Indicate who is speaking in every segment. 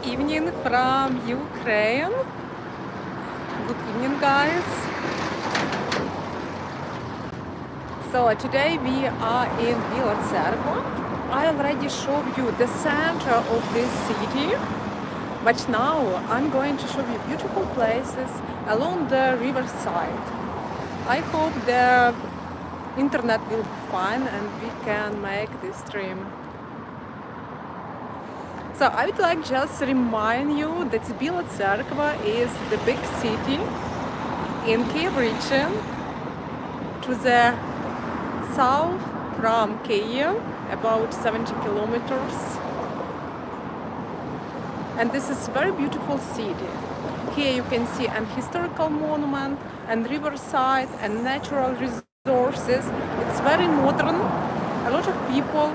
Speaker 1: evening from Ukraine. Good evening, guys. So today we are in Bila Tserkva. I already showed you the center of this city, but now I'm going to show you beautiful places along the Riverside. I hope the internet will be fine and we can make this stream. So I would like just to remind you that Bila Tserkva is the big city in Kiev region to the south from Kiev, about 70 kilometers. And this is a very beautiful city. Here you can see an historical monument and riverside and natural resources. It's very modern. A lot of people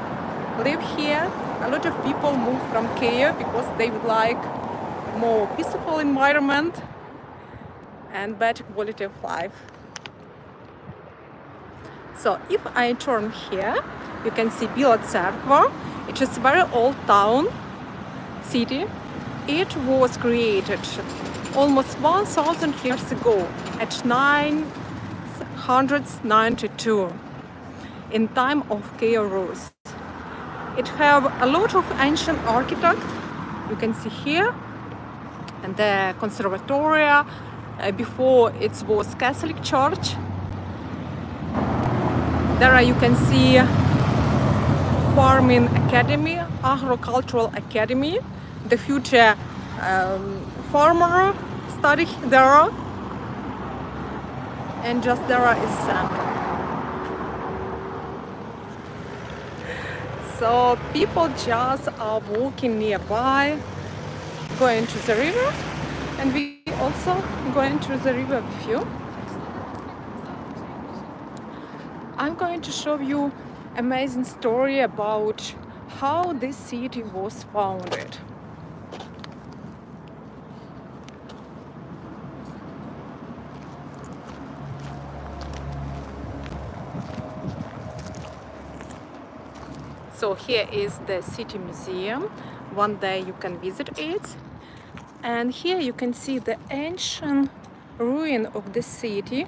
Speaker 1: live here. A lot of people move from Kiev because they would like more peaceful environment and better quality of life. So if I turn here, you can see Bila Tserkva. It is a very old town, city. It was created almost 1,000 years ago at 992 in time of Kiev Rus. It have a lot of ancient architect. You can see here, and the conservatoria. Before it was Catholic Church. There you can see Farming Academy, Agricultural Academy. The future farmer study there, and just there is sand. So people just are walking nearby, going to the river, and we also going to the river with you. I'm going to show you amazing story about how this city was founded. So here is the city museum. One day you can visit it. And here you can see the ancient ruin of the city.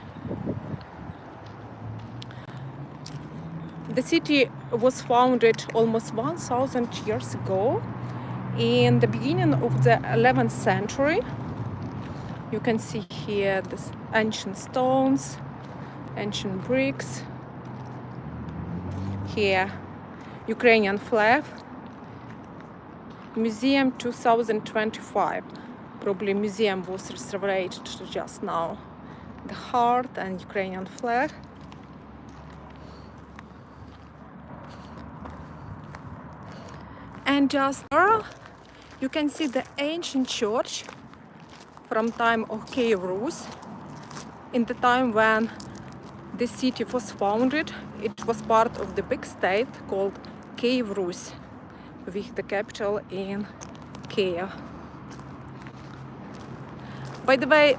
Speaker 1: The city was founded almost 1,000 years ago in the beginning of the 11th century. You can see here this ancient stones, ancient bricks. Here Ukrainian flag, museum 2025. Probably museum was restored just now. The heart and Ukrainian flag. And just there you can see the ancient church from time of Kiev Rus. In the time when the city was founded, it was part of the big state called Kiev Rus, with the capital in Kiev. By the way,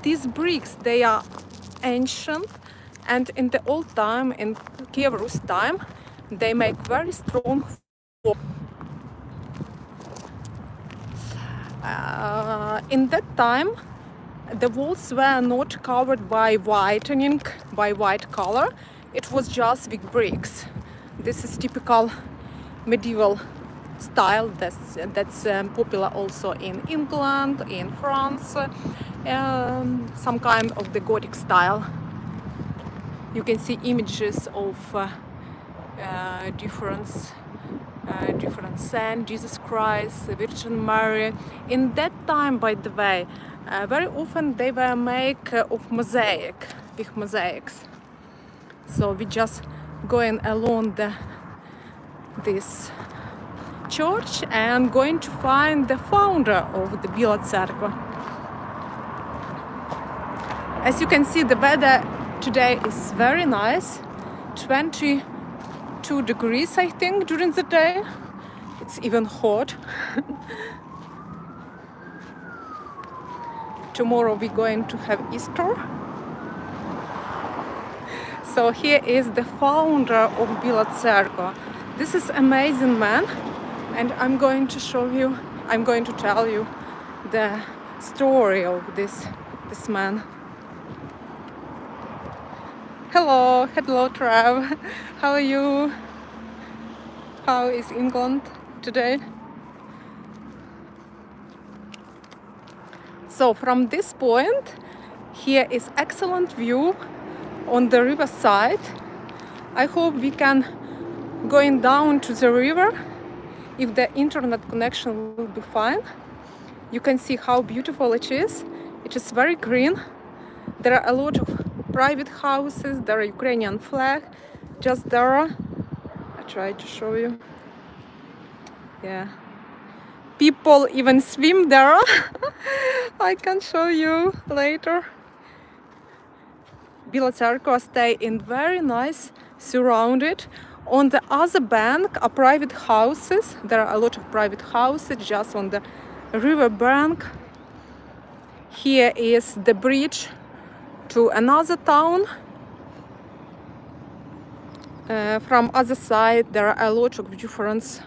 Speaker 1: these bricks, they are ancient, and in the old time, in Kiev Rus time, they make very strong walls. In that time, the walls were not covered by whitening, by white color. It was just with bricks. This is typical medieval style that's popular also in England, in France, some kind of the Gothic style. You can see images of different saints, Jesus Christ, the Virgin Mary. In that time, by the way, very often they were made of mosaic, with mosaics. So we just going along this church and going to find the founder of the Bila Tserkva. As you can see, the weather today is very nice, 22 degrees I think during the day. It's even hot. Tomorrow we're going to have Easter. So here is the founder of Bila Tserkva. This is amazing man, and I'm going to show you I'm going to tell you the story of this man. Hello, Trev. How are you? How is England today? So from this point, here is excellent view on the riverside. I hope we can going down to the river if the internet connection will be fine. You can see how beautiful it is. It is very green. There are a lot of private houses. There are Ukrainian flag just there. I try to show you. Yeah. People even swim there. I can show you later. Bila Tserkva stay in very nice, surrounded. On the other bank are private houses. There are a lot of private houses just on the river bank. Here is the bridge to another town. From other side there are a lot of different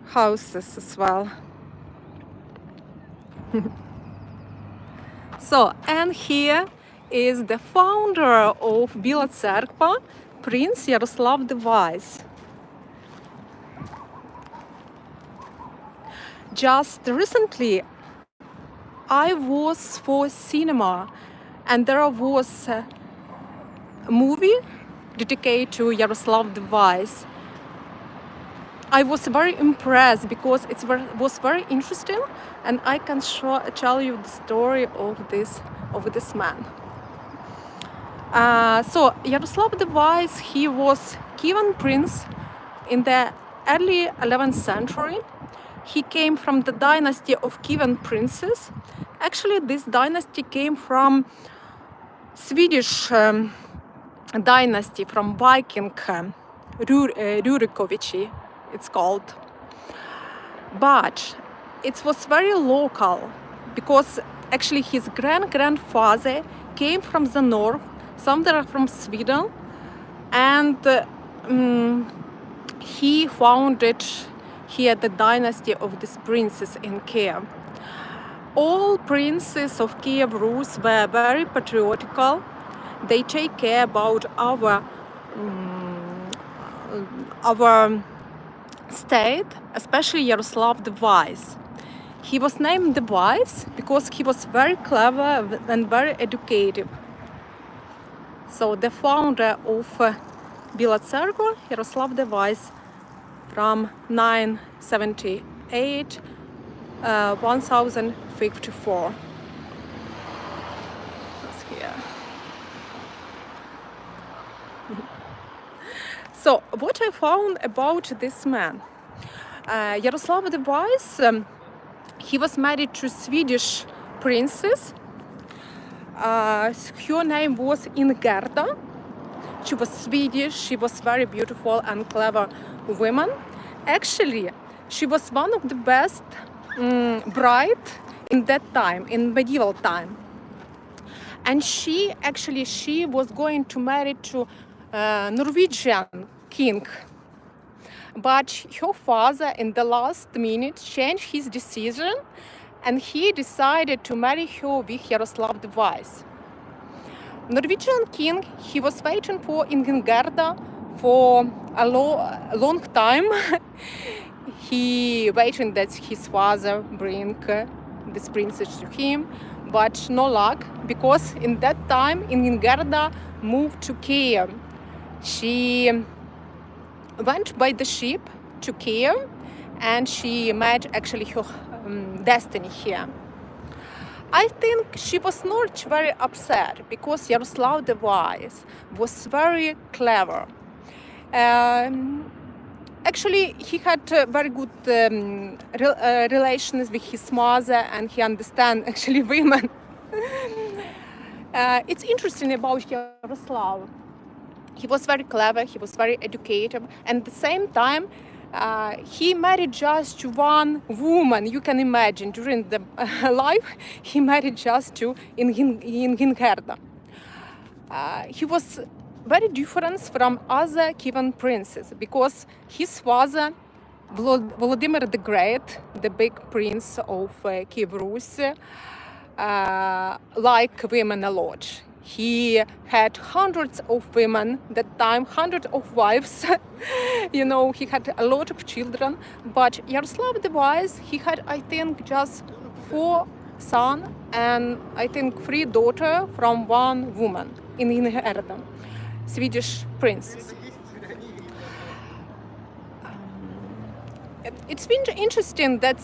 Speaker 1: houses as well. So, and here is the founder of Bila Tserkva, Prince Yaroslav the Wise. Just recently I was for cinema and there was a movie dedicated to Yaroslav the Wise. I was very impressed because it was very interesting, and I can tell you the story of this man. So Yaroslav the Wise, he was Kievan prince in the early 11th century. He came from the dynasty of Kievan princes. Actually, this dynasty came from Swedish dynasty, from Viking Rurikovici, it's called. But it was very local because actually his grandfather came from the north, somewhere from Sweden, and he founded here the dynasty of these princes in Kiev. All princes of Kiev Rus were very patriotical. They take care about our state, especially Yaroslav the Wise. He was named the Wise because he was very clever and very educated. So the founder of Bila Tserkva, Yaroslav the Wise, from 978 1054. That's here. So what I found about this man, Yaroslav the Wise, he was married to Swedish princess. Her name was Ingerda. She was Swedish. She was very beautiful and clever woman. Actually, she was one of the best bride in that time, in medieval time. And she was going to marry to Norwegian king. But her father in the last minute changed his decision, and he decided to marry her with Yaroslav the Wise. Norwegian king, he was waiting for Ingerda for a long time. He waited that his father bring this princess to him, but no luck, because in that time Ingerda moved to Kiev. She went by the ship to Kiev, and she met actually her destiny here. I think she was not very upset because Yaroslav the Wise was very clever. Actually, he had very good relations with his mother, and he understands actually women. It's interesting about Yaroslav. He was very clever, he was very educated, and at the same time, he married just to one woman. You can imagine, during the life, he married just to Ingerda. He was very different from other Kievan princes because his father Volodymyr the Great, the big prince of Kiev Rus, like women a lot. He had hundreds of women that time, hundreds of wives. You know, he had a lot of children. But Yaroslav the Wise, he had, I think, just 4 sons and I think 3 daughters from one woman in inheritance, Swedish princess. It's been interesting that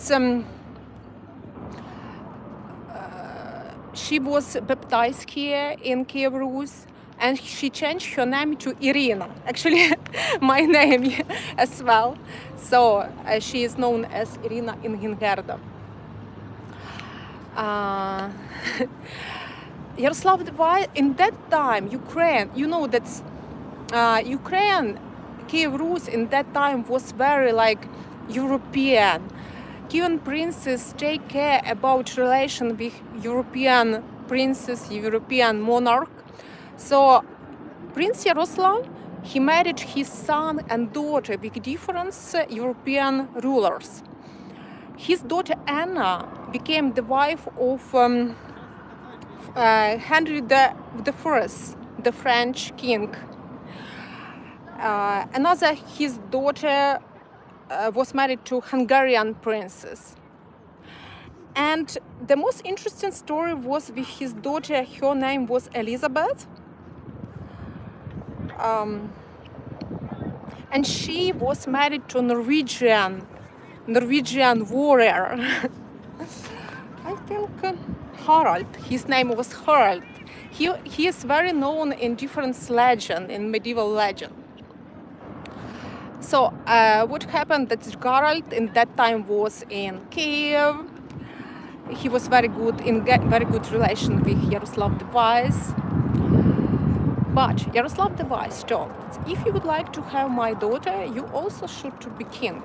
Speaker 1: she was baptized here in Kiev Rus, and she changed her name to Irina. Actually, my name as well. So she is known as Irina Ingingerda. Yaroslav the Wise, in that time, Ukraine, you know that Ukraine, Kiev Rus in that time was very like European. Kievan princes take care about relation with European princes, European monarch. So Prince Yaroslav, he married his son and daughter with different European rulers. His daughter Anna became the wife of Henry the First, the French king. Another, his daughter was married to Hungarian princess. And the most interesting story was with his daughter. Her name was Elizabeth. And she was married to Norwegian warrior. I think Harald. His name was Harald. He is very known in different legend, in medieval legend. So what happened that Harald in that time was in Kiev. He was very good relation with Yaroslav the Wise. But Yaroslav the Wise told, if you would like to have my daughter, you also should to be king.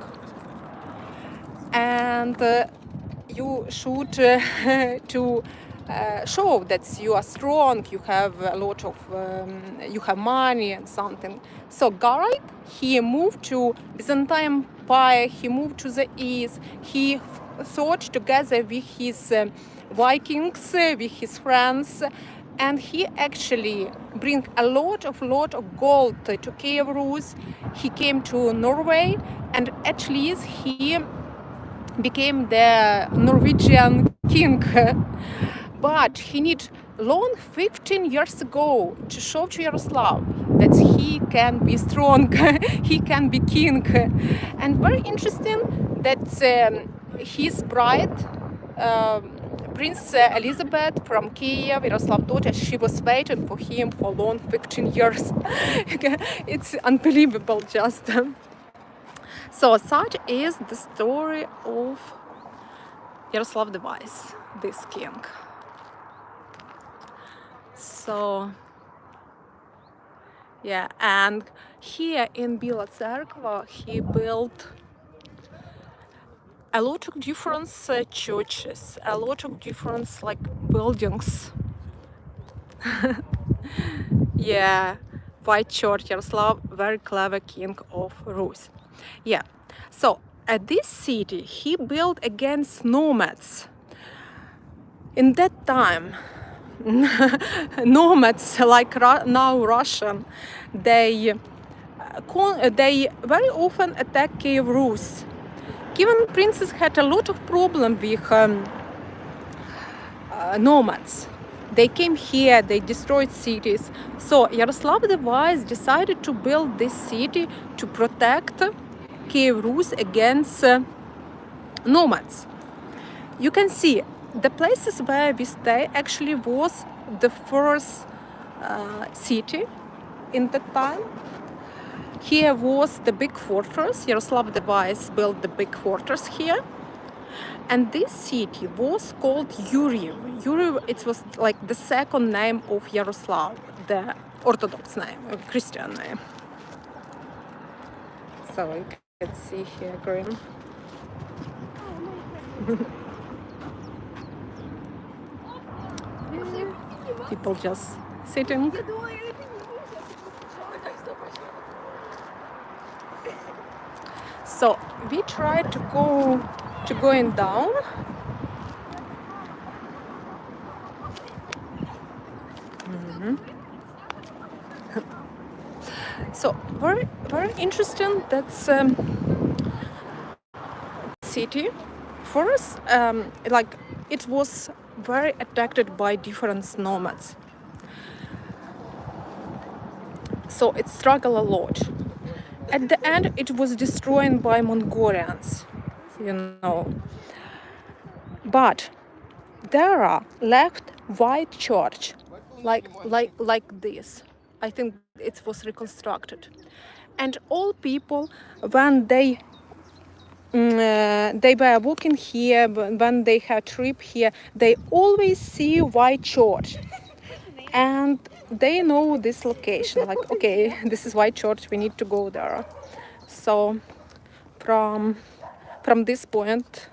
Speaker 1: And you should to show that you are strong, you have a lot of, you have money and something. So Harald, he moved to Byzantine Empire, he moved to the east, he thought together with his Vikings, with his friends, and he actually bring a lot of gold to Kiev Rus. He came to Norway, and at least he became the Norwegian king. But he need long 15 years ago to show to Yaroslav that he can be strong, he can be king. And very interesting that his bride, Prince Elizabeth from Kiev, Yaroslav's daughter, she was waiting for him for long 15 years. It's unbelievable just. So such is the story of Yaroslav the Wise, this king. So yeah, and here in Bila Tserkva he built a lot of different churches, a lot of different like buildings. Yeah, White Church, Yaroslav, very clever king of Rus. Yeah, so at this city he built against nomads. In that time, nomads like now Russian, they very often attack Kiev Rus. Kievan princes had a lot of problem with nomads. They came here, they destroyed cities. So Yaroslav the Wise decided to build this city to protect Kiev Rus against nomads. You can see the places where we stay actually was the first city in that time. Here was the big fortress. Yaroslav the Wise built the big fortress here. And this city was called Yuriv. Yuriv, it was like the second name of Yaroslav, the Orthodox name, Christian name. So you can see here green. People just sitting. So we tried to going down. So very very interesting. That's city. First, like it was very attacked by different nomads. So it struggled a lot. At the end, it was destroyed by Mongolians, you know. But there are left white church, like this. I think it was reconstructed, and all people when they were walking here, when they had trip here, they always see white church, and they know this location. Like, okay, this is white church. We need to go there. So from this point,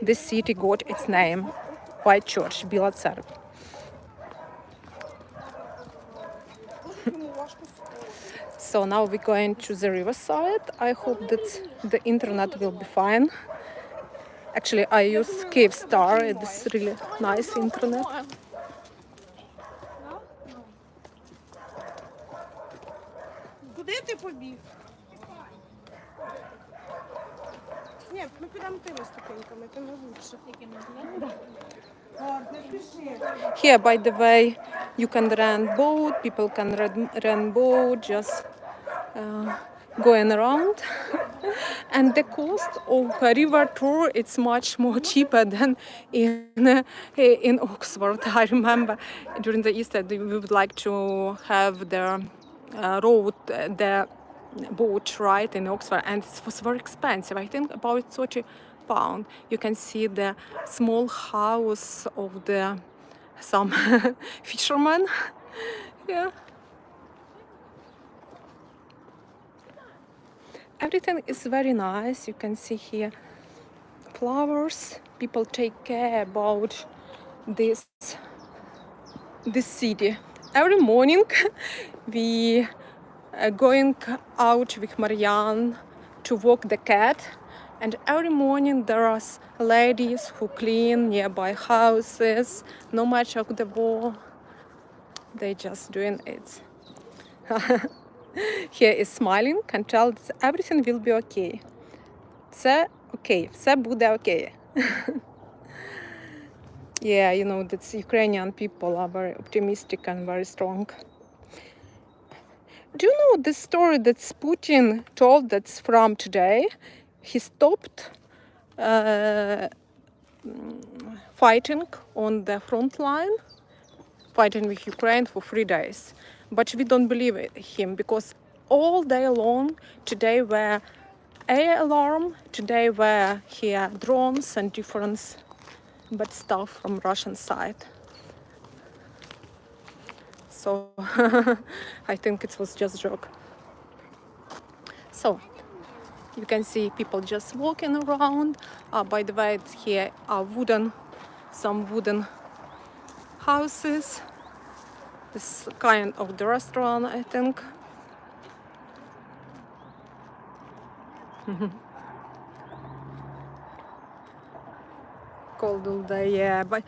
Speaker 1: this city got its name, White Church, Bila Tserkva. So now we're going to the Riverside. I hope that the internet will be fine. Actually, I use Kyivstar. It's really nice internet.
Speaker 2: Куди ти побіг? Ні, ми підемо тими ступеньками, тими лучше.
Speaker 1: Here, by the way, you can rent boat. People can rent boat, just going around. And the cost of a river tour, it's much more cheaper than in Oxford. I remember during the Easter we would like to have the road, the boat ride in Oxford, and it was very expensive. I think about £30. You can see the small house of some fishermen. Yeah. Everything is very nice. You can see here flowers. People take care about this city. Every morning we are going out with Marianne to walk the cat, and every morning there are ladies who clean nearby houses. No much of the war. They just doing it. Here is smiling, can tell that everything will be okay. Все okay, все буде okay. Yeah, you know, that Ukrainian people are very optimistic and very strong. Do you know the story that Putin told that's from today? He stopped fighting on the front line, fighting with Ukraine for 3 days. But we don't believe him, because all day long today were air alarm, today were here drones and different bad stuff from Russian side. So I think it was just a joke. So you can see people just walking around. By the way, here are some wooden houses. This kind of the restaurant, I think. Cold all day, yeah. But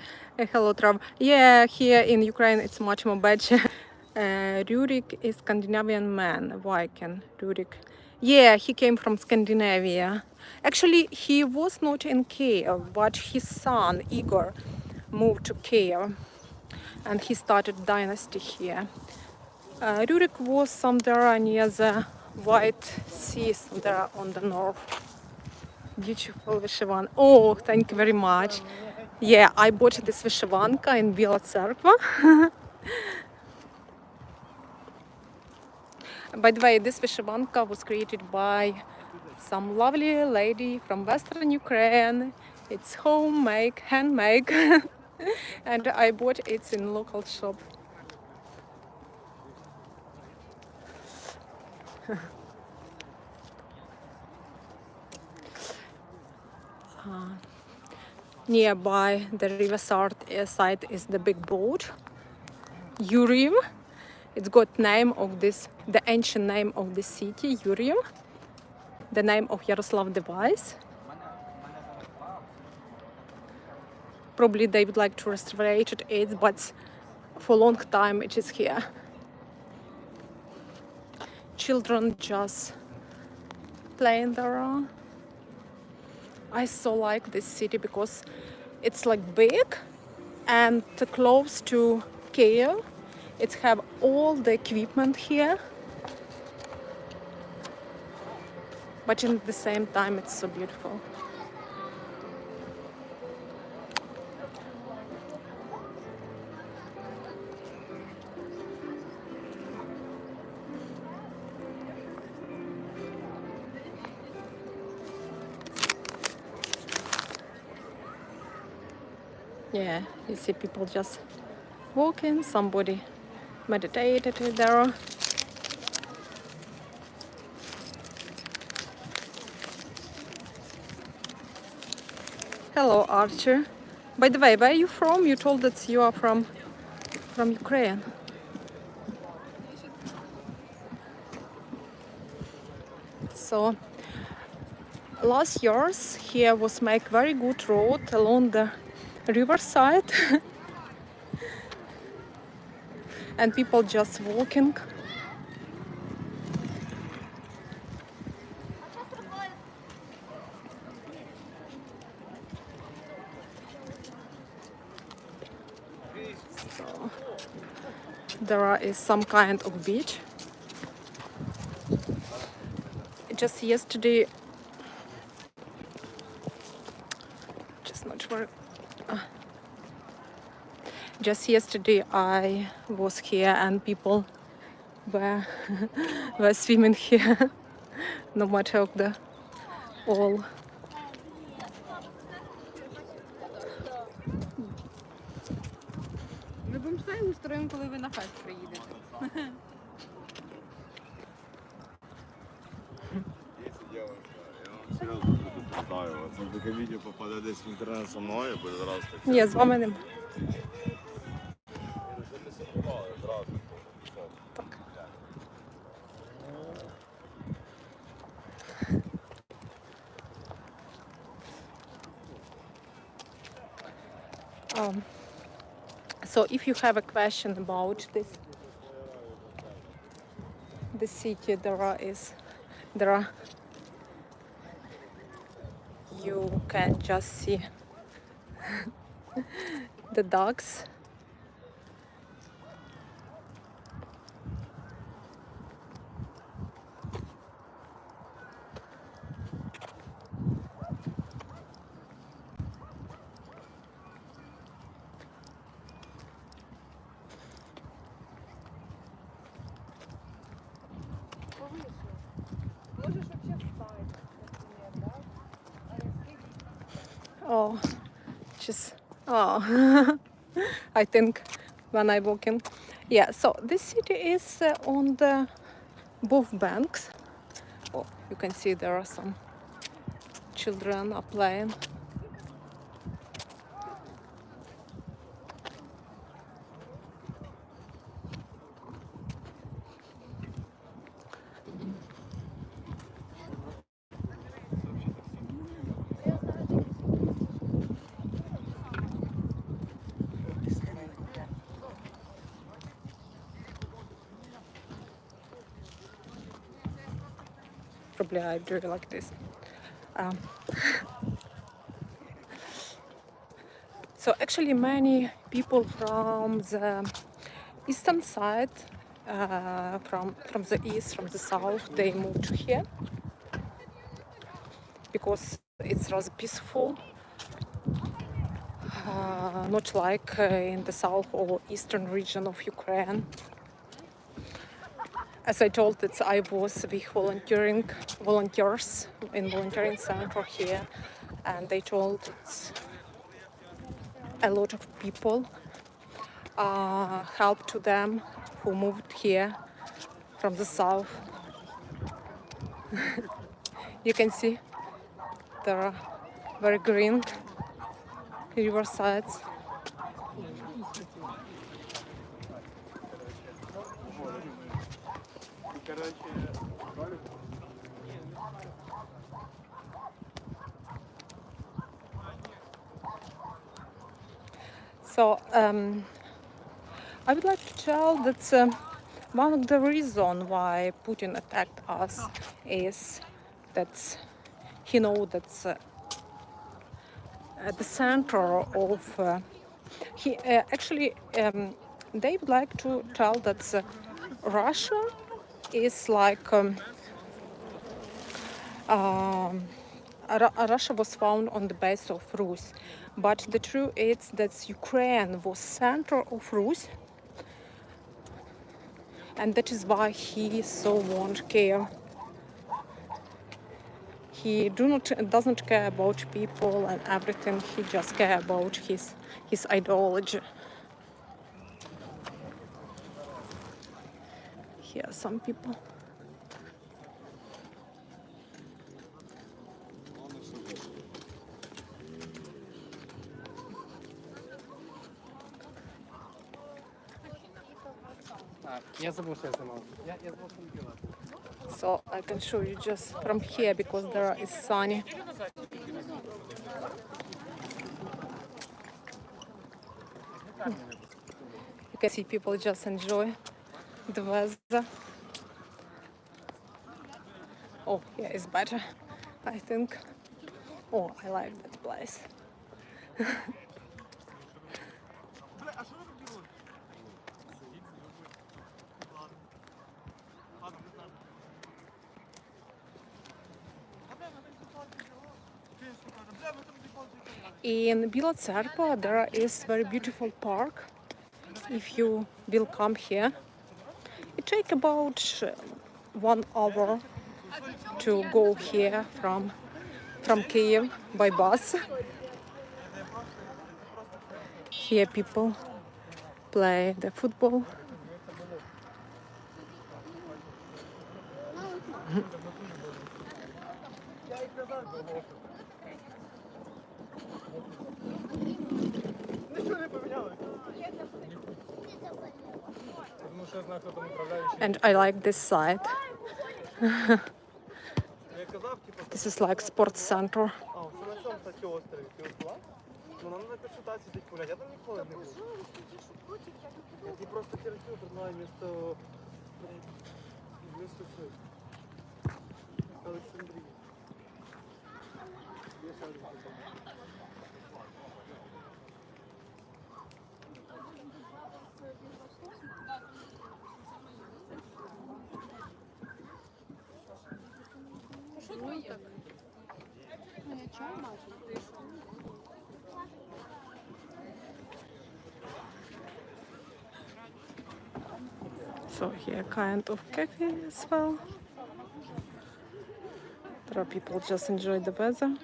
Speaker 1: hello, Trav. Yeah, here in Ukraine it's much more better. Rurik is Scandinavian man. Why can Rurik? Yeah, he came from Scandinavia. Actually, he was not in Kiev, but his son Igor moved to Kiev, and he started dynasty here. Rurik was somewhere near the White Sea, somewhere on the north. Beautiful vyshivanka. Oh, thank you very much. Yeah, I bought this vyshivanka in Bila Tserkva. By the way, this vyshivanka was created by some lovely lady from Western Ukraine. It's homemade, handmade, and I bought it in local shop. Nearby the Riverside is the big boat, Yuriv. It's got name of this, the ancient name of the city, Yuriv. the name of Yaroslav device. Probably they would like to restore it, but for a long time it is here. Children just playing there. I so like this city because it's like big and close to Kiev. It have all the equipment here, but in the same time it's so beautiful. Yeah, you see people just walking, somebody meditated there. Hello, Archer. By the way, where are you from? You told that you are from Ukraine. So last years here was make very good road along the Riverside and people just walking. So there is some kind of beach. Just yesterday, just not sure. Just yesterday I was here and people were were swimming here, no matter of the all.
Speaker 2: Ми бомштейн устроїмо, коли ви на фест приїдете.
Speaker 3: Если девушка, я вам серьезно предупреждаю, вот если такое видео попадет десь в интернет со мною, буде зразу так.
Speaker 1: Ні, з вами не так. So if you have a question about the city, there are you can just see the dogs.
Speaker 2: Можеш взагалі встати, наприклад, да?
Speaker 1: Oh, just oh, I think when I walk in, yeah. So this city is on the both banks. Oh, you can see there are some children are playing. Probably I do it like this. So actually many people from the eastern side, from the east, from the south, they moved to here because it's rather peaceful, not like in the south or eastern region of Ukraine. As I told, I was with volunteers in volunteering center here, and they told a lot of people help to them who moved here from the south. You can see there are very green riversides. So I would like to tell that one of the reasons why Putin attacked us is that he knows that at the center of he actually they would like to tell that Russia is like Russia was found on the base of Rus, but the truth is that Ukraine was center of Rus, and that is why he so won't care. He doesn't care about people and everything. He just care about his ideology. Here are some people.
Speaker 4: Я забыл, что я снимал. Я забыл, что не делал.
Speaker 1: So I can show you just from here because there is sunny. You can see people just enjoy the weather. Oh, yeah, it's better, I think. Oh, I like that place. In Bila Tserkva there is very beautiful park. If you will come here, it takes about 1 hour to go here from Kiev by bus. Here people play the football. And I like this side. This is like sports center. So here kind of cafe as well. There are people just enjoy the weather.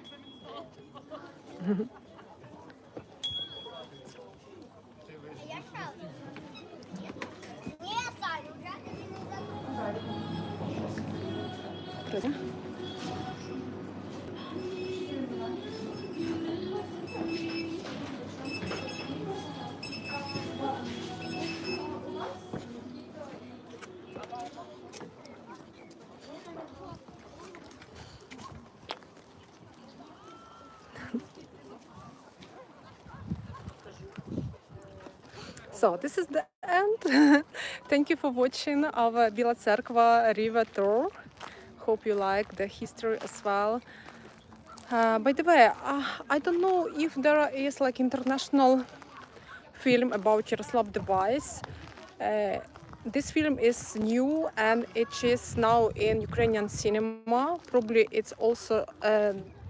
Speaker 1: So this is the end. Thank you for watching our Bila Tserkva river tour. Hope you like the history as well. By the way, I don't know if there is like international film about Yaroslav the Wise. This film is new and it is now in Ukrainian cinema. Probably it's also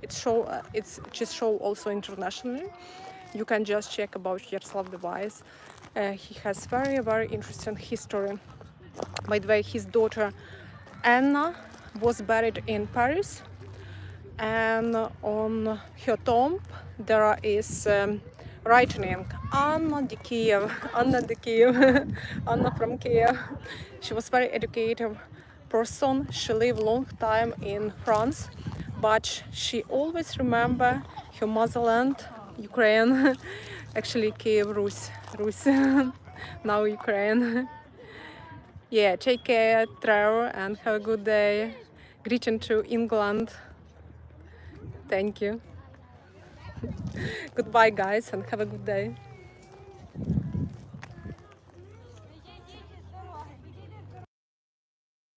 Speaker 1: it's just show also internationally. You can just check about Yaroslav the Wise. He has very interesting history. By the way, his daughter Anna was buried in Paris, and on her tomb there is writing Anna de Kiev, Anna de Kiev, Anna from Kiev. She was very educated person. She lived long time in France, but she always remember her motherland, Ukraine. Actually, Kiev, Rus, now Ukraine. Yeah, take care, Trevor, and have a good day. Greeting to England. Thank you. Goodbye, guys, and have a good day.